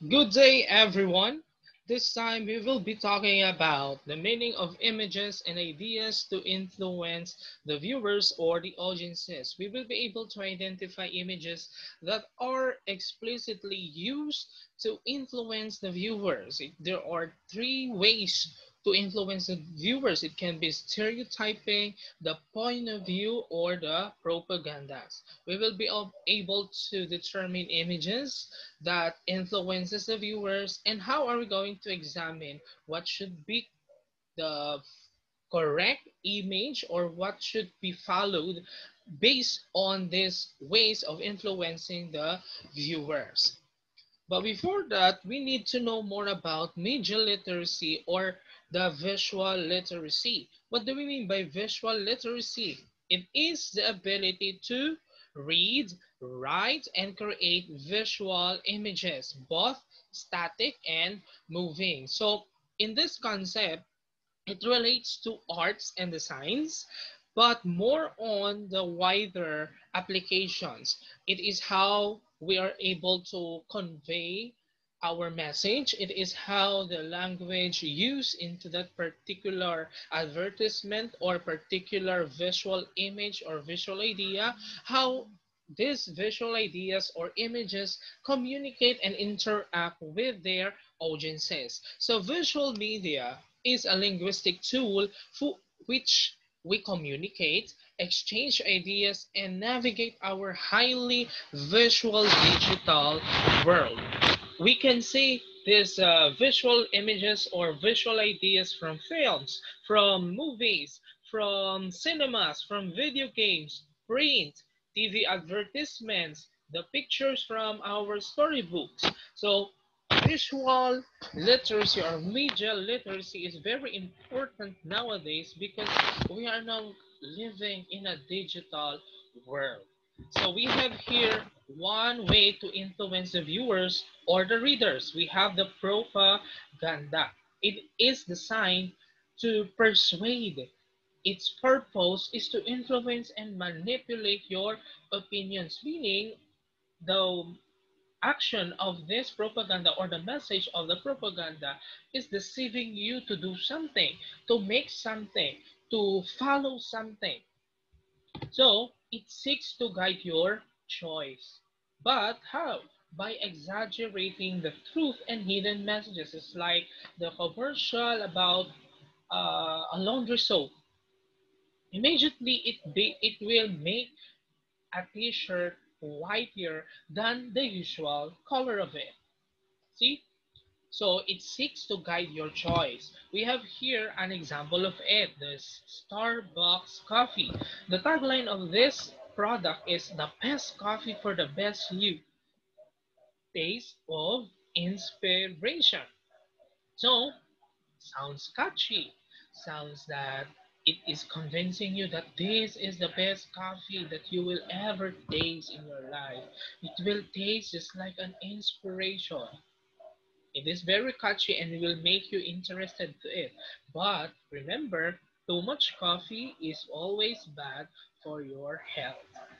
Good day, everyone. This time we will be talking about the meaning of images and ideas to influence the viewers or the audiences. We will be able to identify images that are explicitly used to influence the viewers. There are three ways to influence the viewers. It can be stereotyping, the point of view, or the propagandas. We will be able to determine images that influences the viewers, and how are we going to examine what should be the correct image or what should be followed based on these ways of influencing the viewers. But before that, we need to know more about media literacy or the visual literacy. What do we mean by visual literacy? It is the ability to read, write, and create visual images, both static and moving. So in this concept, it relates to arts and designs, but more on the wider applications. It is how we are able to convey our message. It is how the language used into that particular advertisement or particular visual image or visual idea, how these visual ideas or images communicate and interact with their audiences. So visual media is a linguistic tool for which we communicate, exchange ideas, and navigate our highly visual digital world. We can see these visual images or visual ideas from films, from movies, from cinemas, from video games, print, TV advertisements, the pictures from our storybooks. So visual literacy or media literacy is very important nowadays because we are now living in a digital world. So we have here one way to influence the viewers or the readers. We have the propaganda. It is designed to persuade. Its purpose is to influence and manipulate your opinions, meaning the action of this propaganda or the message of the propaganda is deceiving you to do something, to make something, to follow something. So it seeks to guide your choice. But how? By exaggerating the truth and hidden messages. It's like the commercial about a laundry soap. Immediately it will make a t-shirt whiter than the usual color of it. See? So it seeks to guide your choice. We have here an example of it, the Starbucks coffee. The tagline of this product is the best coffee for the best you. Taste of inspiration. So, sounds catchy. Sounds that it is convincing you that this is the best coffee that you will ever taste in your life. It will taste just like an inspiration. It is very catchy and will make you interested to it. But remember, too much coffee is always bad for your health.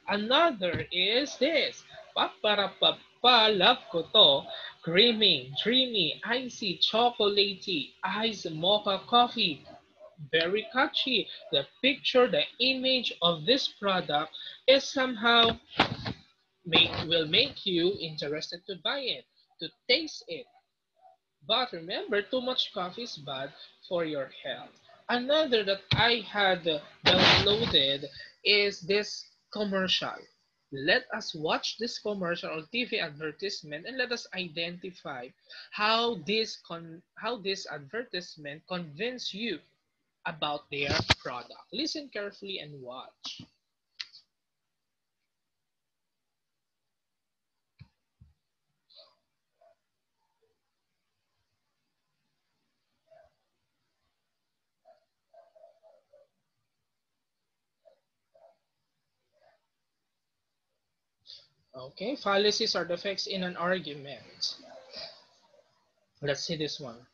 Another is this. Paparapapa, love ko to. Creamy, dreamy, icy, chocolatey, iced mocha coffee. Very catchy. The picture, the image of this product is somehow will make you interested to buy it, to taste it. But remember, too much coffee is bad for your health. Another that I had downloaded is this commercial. Let us watch this commercial or TV advertisement and let us identify how this advertisement convince you about their product. Listen carefully and watch. Okay, fallacies are defects in an argument. Let's see this one.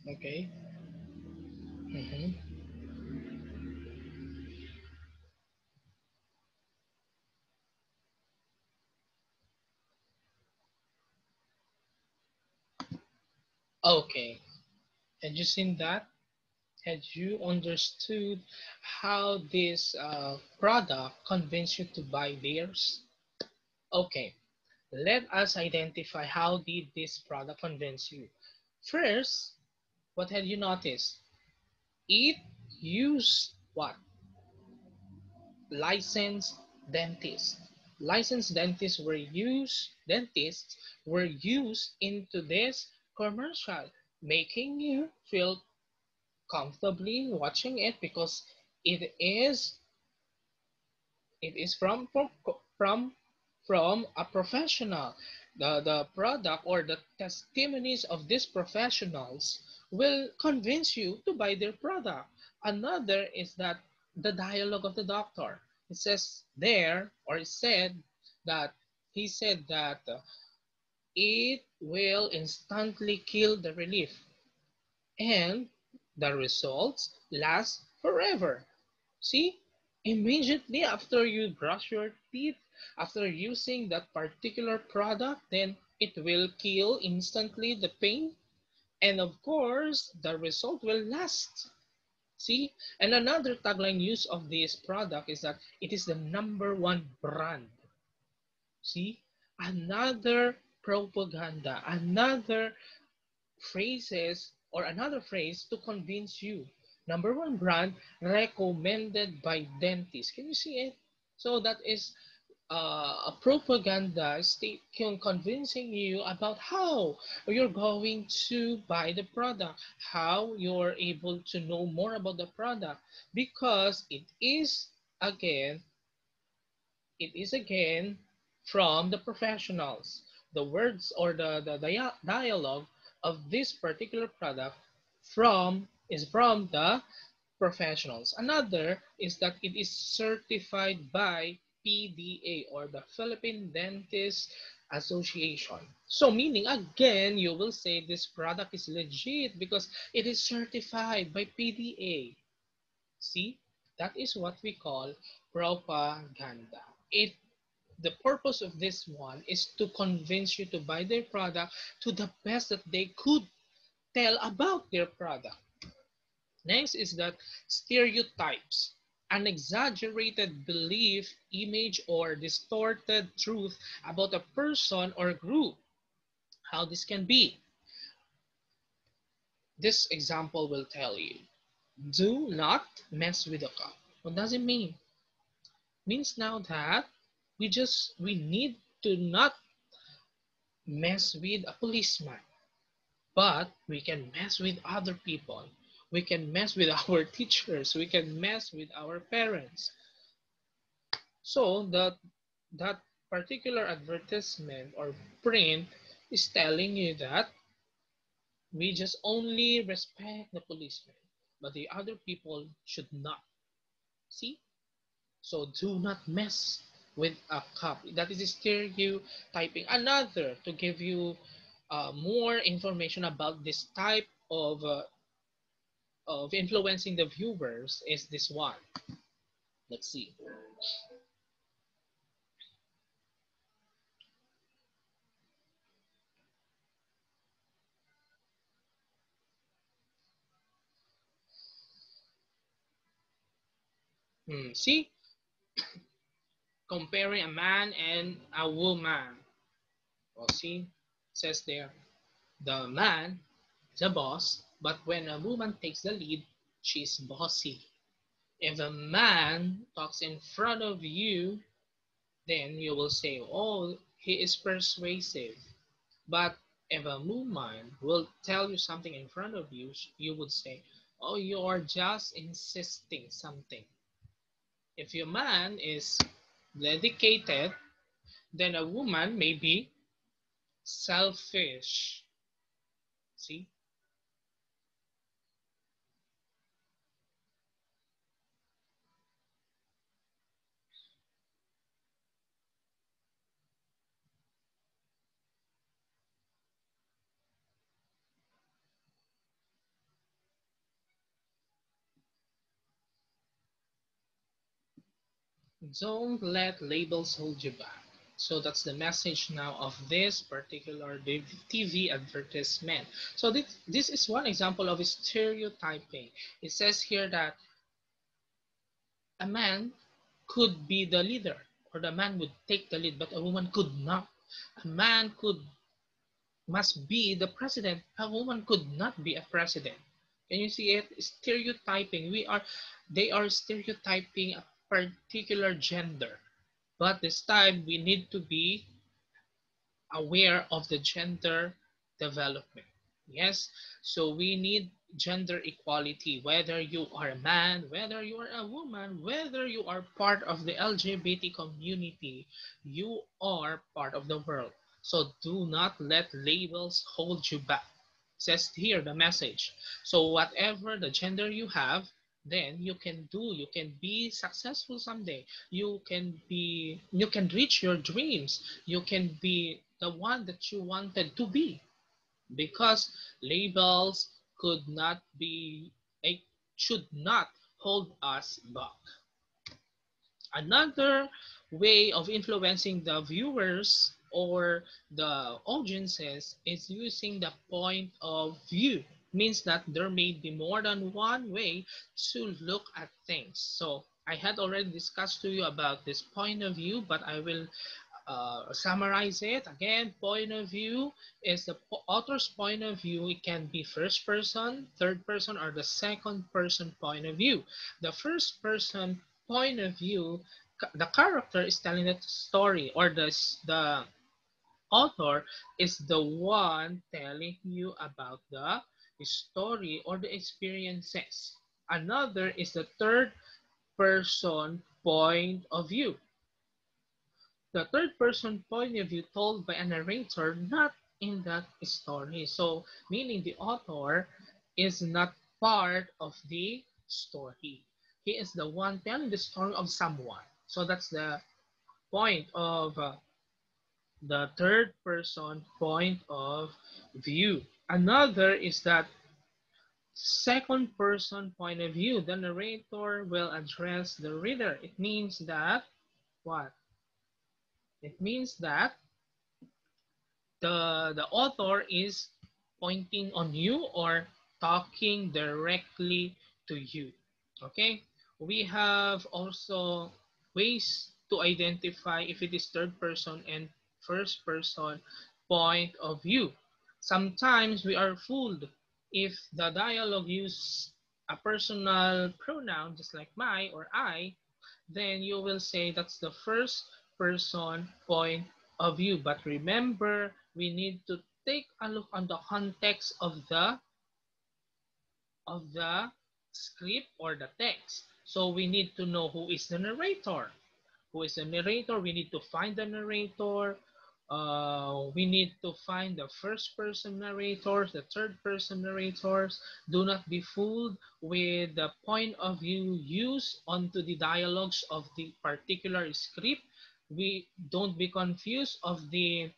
Okay. Mm-hmm. Okay. Had you seen that? Had you understood how this product convinced you to buy theirs? Okay. Let us identify how did this product convince you. First, what had you noticed? It used what? Licensed dentists. Licensed dentists were used into this commercial, making you feel comfortably watching it because it is it is from from a professional. The product or the testimonies of these professionals will convince you to buy their product. Another is that the dialogue of the doctor. It says there, or it said that he said that it will instantly kill the relief, and the results last forever. See, immediately after you brush your teeth, after using that particular product, then it will kill instantly the pain. And of course, the result will last. See, and another tagline use of this product is that it is the number one brand. See, another propaganda, another phrases or another phrase to convince you. Number one brand recommended by dentists. Can you see it? So that is a propaganda state convincing you about how you're going to buy the product, how you're able to know more about the product, because again, it is again from the professionals. The words or the dialogue of this particular product is from the professionals. Another is that it is certified by PDA or the Philippine Dentist Association. So meaning again, you will say this product is legit because it is certified by PDA. See, that is what we call propaganda. The purpose of this one is to convince you to buy their product to the best that they could tell about their product. Next is that stereotypes, an exaggerated belief, image, or distorted truth about a person or group. How this can be. This example will tell you. Do not mess with a cop. What does it mean? Means now that we need to not mess with a policeman, but we can mess with other people. We can mess with our teachers. We can mess with our parents. So that particular advertisement or print is telling you that we just only respect the policeman, but the other people should not. See? So do not mess with a cop. That is stereotyping. Another to give you more information about this type of influencing the viewers is this one. Let's see. See, comparing a man and a woman. Well, see, it says there, the man is a boss, but when a woman takes the lead, she's bossy. If a man talks in front of you, then you will say, oh, he is persuasive. But if a woman will tell you something in front of you, you would say, oh, you are just insisting something. If your man is dedicated, then a woman may be selfish. See? Don't let labels hold you back. So that's the message now of this particular TV advertisement. So this is one example of stereotyping. It says here that a man could be the leader, or the man would take the lead, but a woman could not. A man could must be the president. A woman could not be a president. Can you see it? Stereotyping. They are stereotyping a particular gender. But this time we need to be aware of the gender development. Yes, so we need gender equality, whether you are a man, whether you are a woman, whether you are part of the LGBT community, you are part of the world. So do not let labels hold you back. Says here the message. So whatever the gender you have, then you can be successful someday. You can reach your dreams. You can be the one that you wanted to be, because labels could not be a should not hold us back. Another way of influencing the viewers or the audiences is using the point of view. Means that there may be more than one way to look at things. So I had already discussed to you about this point of view, but I will summarize it again. Point of view is the author's point of view. It can be first person, third person, or the second person point of view. The first person point of view, the character is telling the story, or the author is the one telling you about the story or the experiences. Another is the third person point of view. The third person point of view told by a narrator, not in that story. So, meaning the author is not part of the story. He is the one telling the story of someone. So that's the point of the third person point of view. Another is that second person point of view. The narrator will address the reader. It means that what? It means that the author is pointing on you or talking directly to you. Okay, we have also ways to identify if it is third person and first person point of view. Sometimes we are fooled if the dialogue use a personal pronoun just like my or I, then you will say that's the first person point of view. But remember, we need to take a look on the context of the script or the text. So we need to know who is the narrator. Who is the narrator? We need to find the narrator. We need to find the first person narrators, the third person narrators. Do not be fooled with the point of view used onto the dialogues of the particular script. We don't be confused of the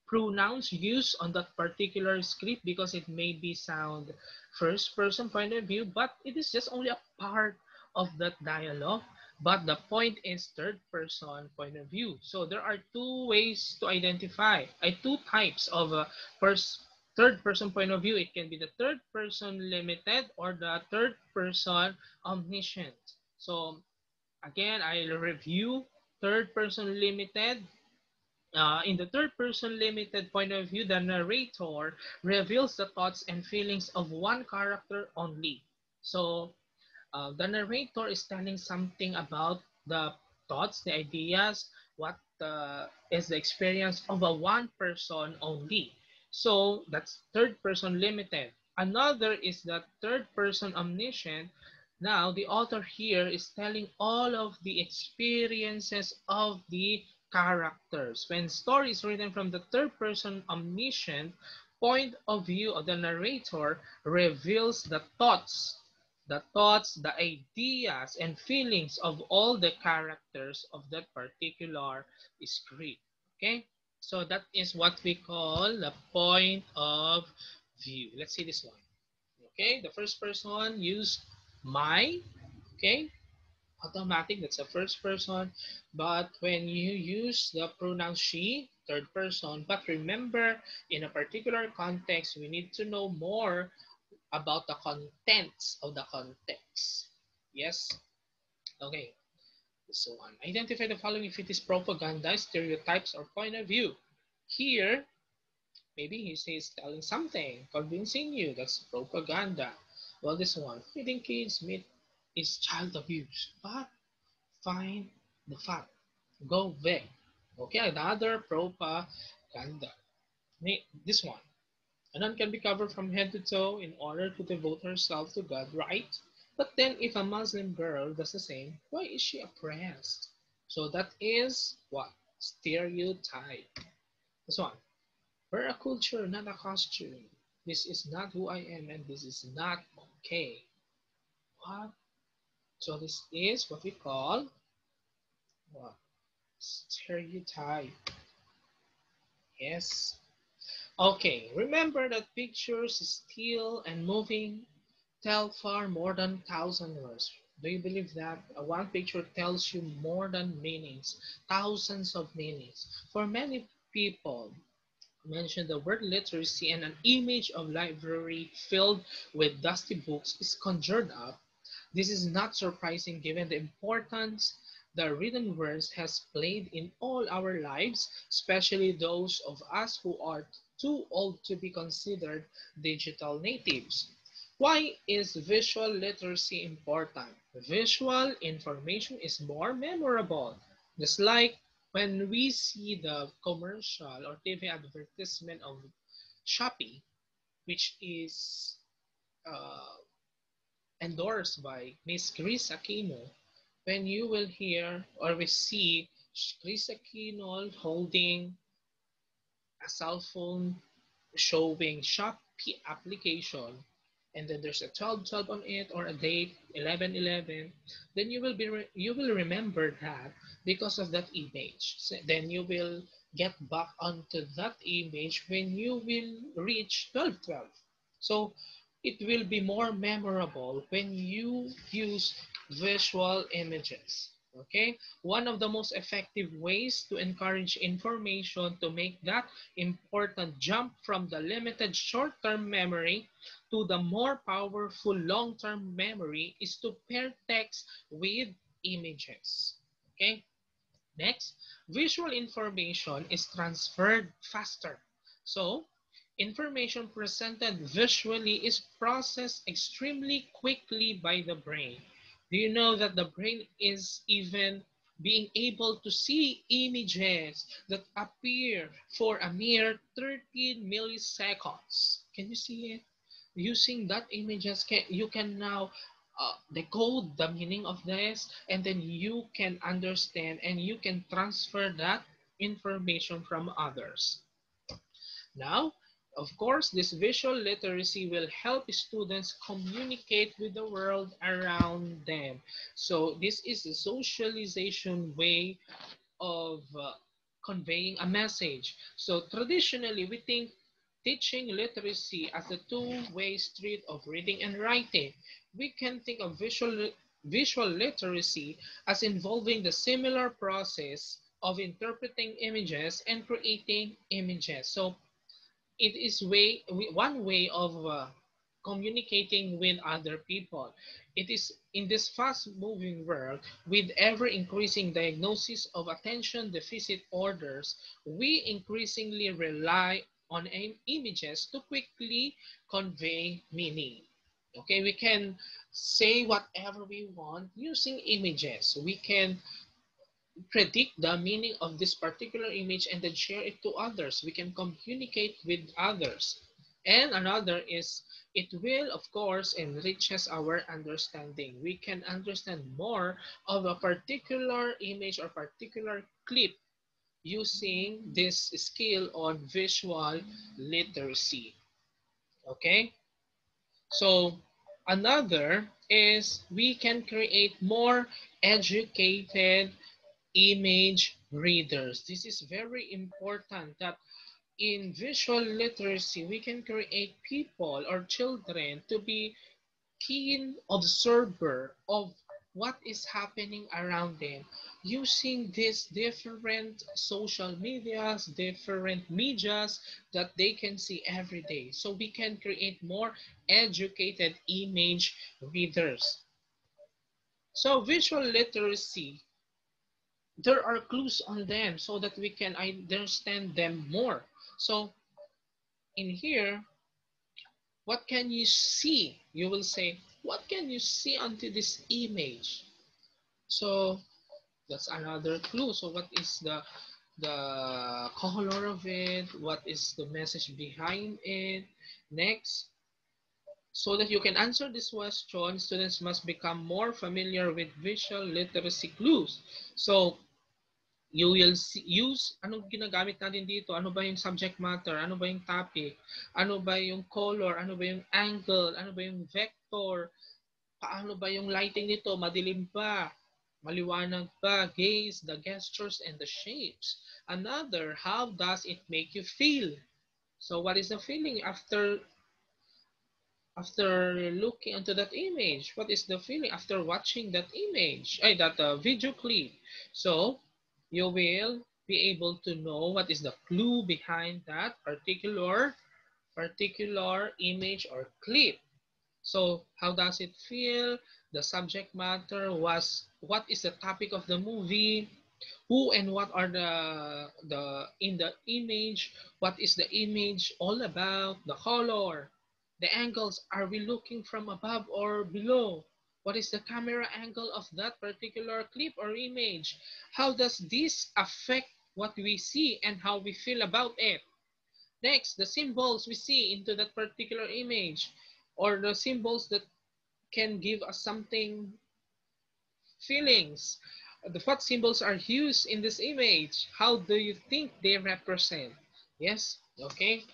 pronouns used on that particular script, because it may be sound first person point of view, but it is just only a part of that dialogue. But the point is third person point of view. So there are two ways to identify, two types of first third person point of view. It can be the third person limited or the third person omniscient. So again, I'll review third person limited. In the third person limited point of view, the narrator reveals the thoughts and feelings of one character only. So the narrator is telling something about the thoughts, the ideas, what is the experience of a one person only. So that's third person limited. Another is the third person omniscient. Now the author here is telling all of the experiences of the characters. When story is written from the third person omniscient point of view of the narrator, reveals the ideas, and feelings of all the characters of that particular script. Okay, so that is what we call the point of view. Let's see this one. Okay, the first person used my. Okay, Automatic, that's the first person. But when you use the pronoun she, third person, but remember, in a particular context, we need to know more about the contents of the context. Yes? Okay. So on. Identify the following if it is propaganda, stereotypes, or point of view. Here, maybe he says telling something, convincing you. That's propaganda. Well, this one, feeding kids meat is child abuse. But find the fact. Go back. Okay, another propaganda. This one. A nun can be covered from head to toe in order to devote herself to God, right? But then if a Muslim girl does the same, why is she oppressed? So that is what? Stereotype. This one. We're a culture, not a costume. This is not who I am and this is not okay. What? So this is what we call what? Stereotype. Yes. Okay, remember that pictures, still and moving, tell far more than thousand words. Do you believe that one picture tells you more than meanings, thousands of meanings? For many people, mention the word literacy and an image of library filled with dusty books is conjured up. This is not surprising given the importance the written words has played in all our lives, especially those of us who are too old to be considered digital natives. Why is visual literacy important? Visual information is more memorable. Just like when we see the commercial or TV advertisement of Shopee, which is uh, endorsed by Miss Chris Aquino, when you will hear or we see Chris Aquino holding a cell phone showing Shopee application, and then there's a 12/12 on it or a date 11/11, then you will remember that because of that image. So then you will get back onto that image when you will reach 12/12. So it will be more memorable when you use visual images. Okay, one of the most effective ways to encourage information to make that important jump from the limited short-term memory to the more powerful long-term memory is to pair text with images. Okay, next, visual information is transferred faster. So, information presented visually is processed extremely quickly by the brain. Do you know that the brain is even being able to see images that appear for a mere 13 milliseconds? Can you see it? Using that images, you can now decode the meaning of this, and then you can understand and you can transfer that information from others. Now, of course, this visual literacy will help students communicate with the world around them. So this is a socialization way of conveying a message. So traditionally, we think teaching literacy as a two-way street of reading and writing. We can think of visual literacy as involving the similar process of interpreting images and creating images. So it is one way of communicating with other people. It is in this fast-moving world with ever-increasing diagnosis of attention deficit orders, we increasingly rely on images to quickly convey meaning. Okay, we can say whatever we want using images. We can predict the meaning of this particular image and then share it to others. We can communicate with others. And another is it will, of course, enriches our understanding. We can understand more of a particular image or particular clip using this skill on visual literacy. Okay? So another is we can create more educated image readers. This is very important that in visual literacy, we can create people or children to be keen observer of what is happening around them using these different social medias, different medias that they can see every day. So we can create more educated image readers. So visual literacy, there are clues on them so that we can understand them more. So in here, what can you see? You will say, what can you see onto this image? So that's another clue. So what is the color of it? What is the message behind it? Next, so that you can answer this question, students must become more familiar with visual literacy clues. So you will use anong ginagamit natin dito, ano ba yung subject matter, ano ba yung topic, ano ba yung color, ano ba yung angle, ano ba yung vector, paano ba yung lighting nito, madilim ba, maliwanag ba, gaze, the gestures, and the shapes. Another, how does it make you feel? So what is the feeling after looking into that image? What is the feeling after watching that image, that video clip? So you will be able to know what is the clue behind that particular image or clip. So how does it feel? The subject matter was, what is the topic of the movie? Who and what are the in the image? What is the image all about? The color, the angles. Are we looking from above or below? What is the camera angle of that particular clip or image? How does this affect what we see and how we feel about it? Next, the symbols we see into that particular image, or the symbols that can give us something, feelings. What symbols are used in this image? How do you think they represent? Yes, okay.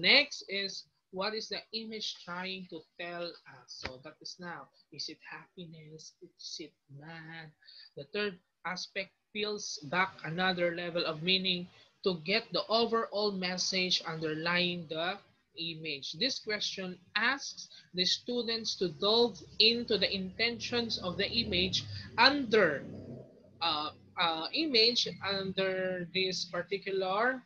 Next is, what is the image trying to tell us? So that is now, is it happiness? Is it mad? The third aspect peels back another level of meaning to get the overall message underlying the image. This question asks the students to delve into the intentions of the image under image under this particular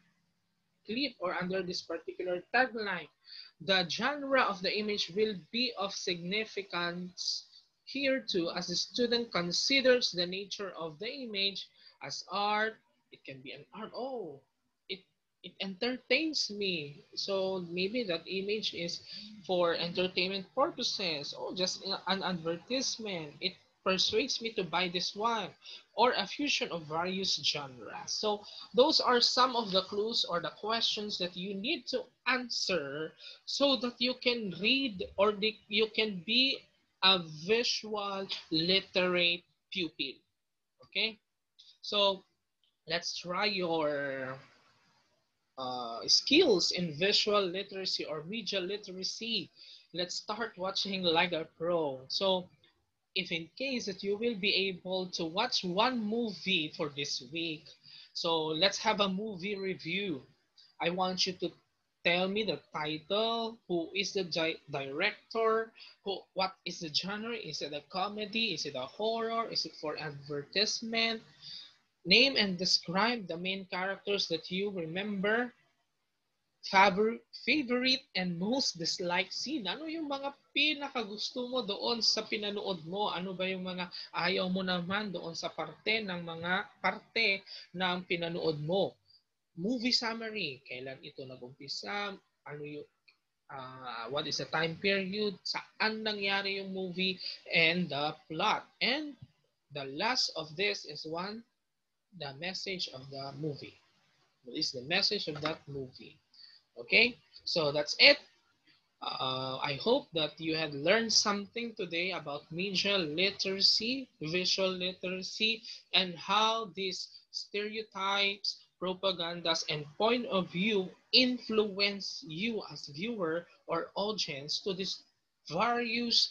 clip or under this particular tagline. The genre of the image will be of significance here too, as the student considers the nature of the image as art. It can be an art. Oh, it it entertains me. So maybe that image is for entertainment purposes. Oh, just an advertisement. It persuades me to buy this one, or a fusion of various genres. So those are some of the clues or the questions that you need to answer so that you can read, or you can be a visual literate pupil. Okay, so let's try your skills in visual literacy or media literacy. Let's start watching like a pro. So if in case that you will be able to watch one movie for this week, so let's have a movie review. I want you to tell me the title, who is the director, what is the genre, is it a comedy, is it a horror, is it for advertisement? Name and describe the main characters that you remember. Favorite and most disliked scene. Ano yung mga pinakagusto mo doon sa pinanood mo? Ano ba yung mga ayaw mo naman doon sa parte ng pinanood mo? Movie summary. Kailan ito nag-umpisa? Ano yung what is the time period? Saan nangyari yung movie? And the plot. And the last of this is the message of the movie. What is the message of that movie? Okay, so that's it. I hope that you had learned something today about media literacy, visual literacy, and how these stereotypes, propagandas, and point of view influence you as viewer or audience to these various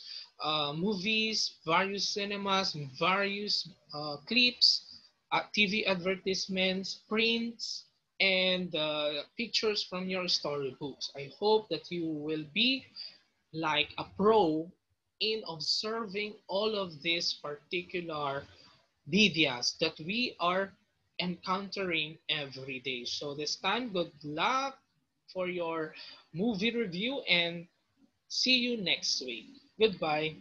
movies, various cinemas, various clips, TV advertisements, prints, and pictures from your storybooks. I hope that you will be like a pro in observing all of these particular medias that we are encountering every day. So this time, good luck for your movie review and see you next week. Goodbye.